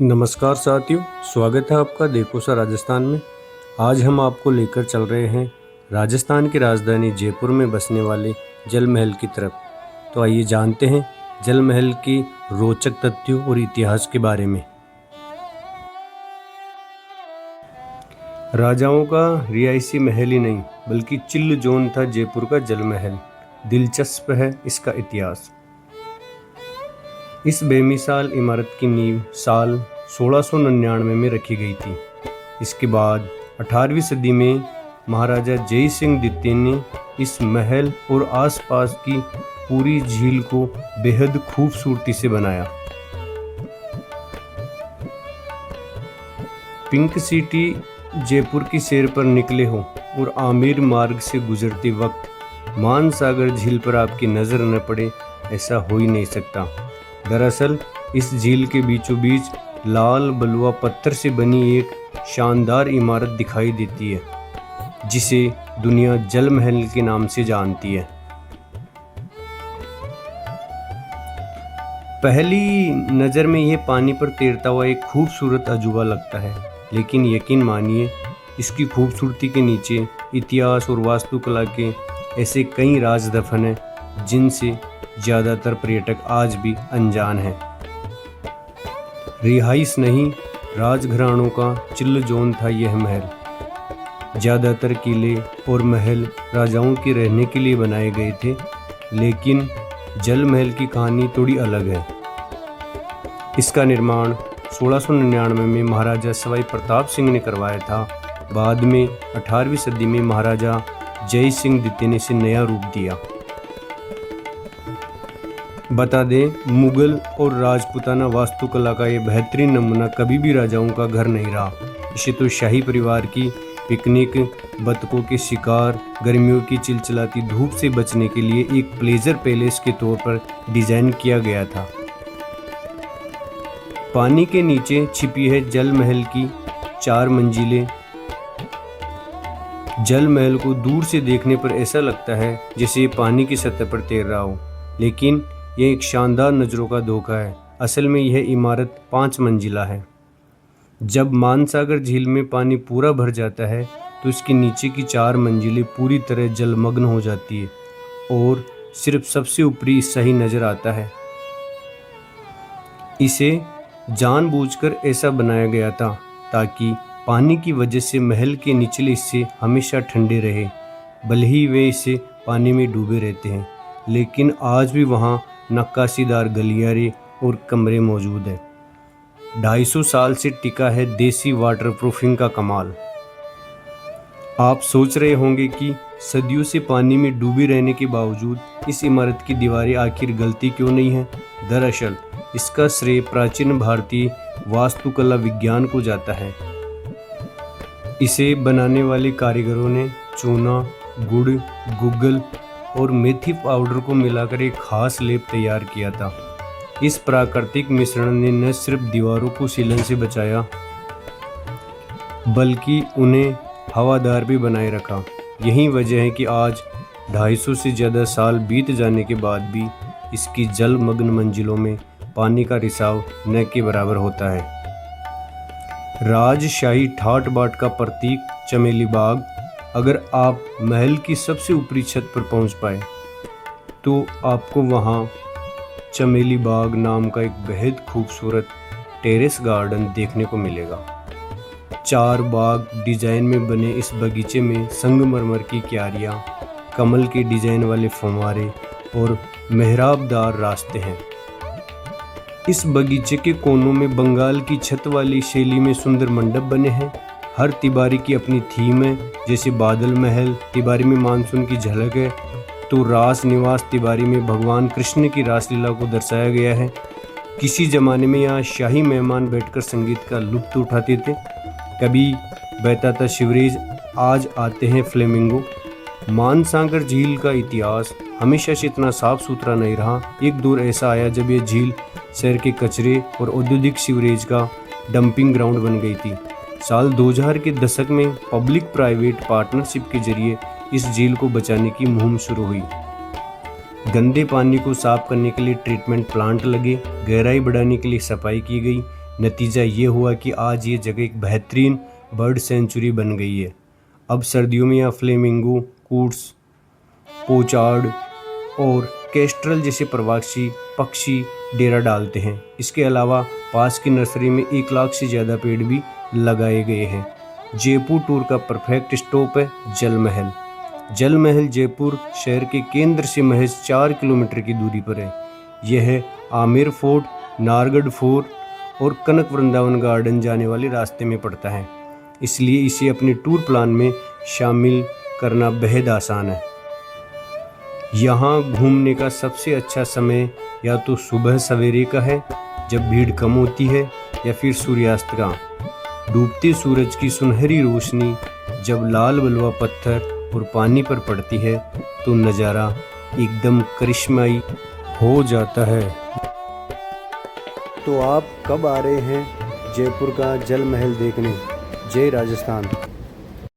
नमस्कार साथियों, स्वागत है आपका देखो सा राजस्थान में। आज हम आपको लेकर चल रहे हैं राजस्थान की राजधानी जयपुर में बसने वाले जल महल की तरफ। तो आइए जानते हैं जल महल के रोचक तथ्यों और इतिहास के बारे में। राजाओं का रिहायशी महल ही नहीं बल्कि चिल्ल जोन था जयपुर का जल महल। दिलचस्प है इसका इतिहास। इस बेमिसाल इमारत की नींव साल 1699 में रखी गई थी। इसके बाद 18वीं सदी में महाराजा जय सिंह द्वितीय ने इस महल और आसपास की पूरी झील को बेहद खूबसूरती से बनाया। पिंक सिटी जयपुर की सैर पर निकले हो और आमेर मार्ग से गुजरते वक्त मानसागर झील पर आपकी नज़र न पड़े, ऐसा हो ही नहीं सकता। दरअसल इस झील के बीचों बीच लाल बलुआ पत्थर से बनी एक शानदार इमारत दिखाई देती है, जिसे दुनिया जल महल के नाम से जानती है। पहली नज़र में यह पानी पर तैरता हुआ एक खूबसूरत अजूबा लगता है, लेकिन यकीन मानिए इसकी खूबसूरती के नीचे इतिहास और वास्तुकला के ऐसे कई राज दफन हैं जिनसे ज़्यादातर पर्यटक आज भी अनजान हैं। रिहाइश नहीं, राजघरानों का चिल्ल जोन था यह महल। ज़्यादातर किले और महल राजाओं के रहने के लिए बनाए गए थे, लेकिन जल महल की कहानी थोड़ी अलग है। इसका निर्माण 1699 में महाराजा सवाई प्रताप सिंह ने करवाया था। बाद में 18वीं सदी में महाराजा जय सिंह द्वितीय ने इसे नया रूप दिया। बता दें, मुगल और राजपूताना वास्तुकला का ये बेहतरीन नमूना कभी भी राजाओं का घर नहीं रहा। इसे तो शाही परिवार की पिकनिक, बतखों के शिकार, गर्मियों की चिलचिलाती धूप से बचने के लिए एक प्लेजर पैलेस के तौर पर डिजाइन किया गया था। पानी के नीचे छिपी है जल महल की 4 मंजिलें। जल महल को दूर से देखने पर ऐसा लगता है जैसे ये पानी की सतह पर तैर रहा हो, लेकिन यह एक शानदार नज़रों का धोखा है। असल में यह इमारत 5 मंजिला है। जब मानसागर झील में पानी पूरा भर जाता है तो इसके नीचे की 4 मंजिलें पूरी तरह जलमग्न हो जाती है और सिर्फ सबसे ऊपरी हिस्सा ही नज़र आता है। इसे जानबूझकर ऐसा बनाया गया था ताकि पानी की वजह से महल के निचले हिस्से हमेशा ठंडे रहे, भले ही वे इसे पानी में डूबे रहते हैं। लेकिन आज भी वहाँ नक्काशीदार गलियारे और कमरे मौजूद हैं। 250 साल से टिका है देसी वाटरप्रूफिंग का कमाल। आप सोच रहे होंगे कि सदियों से पानी में डूबी रहने के बावजूद इस इमारत की दीवारें आखिर गलती क्यों नहीं हैं? दरअसल इसका श्रेय प्राचीन भारतीय वास्तुकला विज्ञान को जाता है। इसे बनाने वाले कारीगरों ने चूना, गुड़, गुग्गल और मेथी पाउडर को मिलाकर एक खास लेप तैयार किया था। इस प्राकृतिक मिश्रण ने न सिर्फ दीवारों को सीलन से बचाया, बल्कि उन्हें हवादार भी बनाए रखा। यही वजह है कि आज 250 से ज़्यादा साल बीत जाने के बाद भी इसकी जलमग्न मंजिलों में पानी का रिसाव न के बराबर होता है। राजशाही ठाट बाट का प्रतीक चमेली बाग। अगर आप महल की सबसे ऊपरी छत पर पहुंच पाए तो आपको वहां चमेली बाग नाम का एक बेहद खूबसूरत टेरेस गार्डन देखने को मिलेगा। 4 बाग डिजाइन में बने इस बगीचे में संगमरमर की क्यारियां, कमल के डिजाइन वाले फव्वारे और मेहराबदार रास्ते हैं। इस बगीचे के कोनों में बंगाल की छत वाली शैली में सुंदर मंडप बने हैं। हर तिबारी की अपनी थीम है। जैसे बादल महल तिबारी में मानसून की झलक है, तो रास निवास तिबारी में भगवान कृष्ण की रासलीला को दर्शाया गया है। किसी ज़माने में यहाँ शाही मेहमान बैठकर संगीत का लुत्फ़ उठाते थे। कभी बहता था शिवरेज, आज आते हैं फ्लेमिंगो। मानसागर झील का इतिहास हमेशा से इतना साफ सुथरा नहीं रहा। एक दौर ऐसा आया जब यह झील शहर के कचरे और औद्योगिक सीवरेज का डंपिंग ग्राउंड बन गई थी। साल 2000 के दशक में पब्लिक प्राइवेट पार्टनरशिप के जरिए इस झील को बचाने की मुहिम शुरू हुई। गंदे पानी को साफ करने के लिए ट्रीटमेंट प्लांट लगे, गहराई बढ़ाने के लिए सफाई की गई, नतीजा ये हुआ कि आज ये जगह एक बेहतरीन बर्ड सेंचुरी बन गई है। अब सर्दियों में यहाँ फ्लेमिंगो, कूट्स, पोचार्ड और केस्ट्रल जैसे प्रवासी पक्षी डेरा डालते हैं। इसके अलावा पास की नर्सरी में 1 लाख से ज़्यादा पेड़ भी लगाए गए हैं। जयपुर टूर का परफेक्ट स्टॉप है जल महल। जल महल जयपुर शहर के केंद्र से महज 4 किलोमीटर की दूरी पर है। यह आमेर फोर्ट, नारगढ़ फोर्ट और कनक वृंदावन गार्डन जाने वाले रास्ते में पड़ता है, इसलिए इसे अपने टूर प्लान में शामिल करना बेहद आसान है। यहाँ घूमने का सबसे अच्छा समय या तो सुबह सवेरे का है जब भीड़ कम होती है, या फिर सूर्यास्त का। डूबते सूरज की सुनहरी रोशनी जब लाल बलुआ पत्थर और पानी पर पड़ती है तो नज़ारा एकदम करिश्माई हो जाता है। तो आप कब आ रहे हैं जयपुर का जल महल देखने? जय राजस्थान।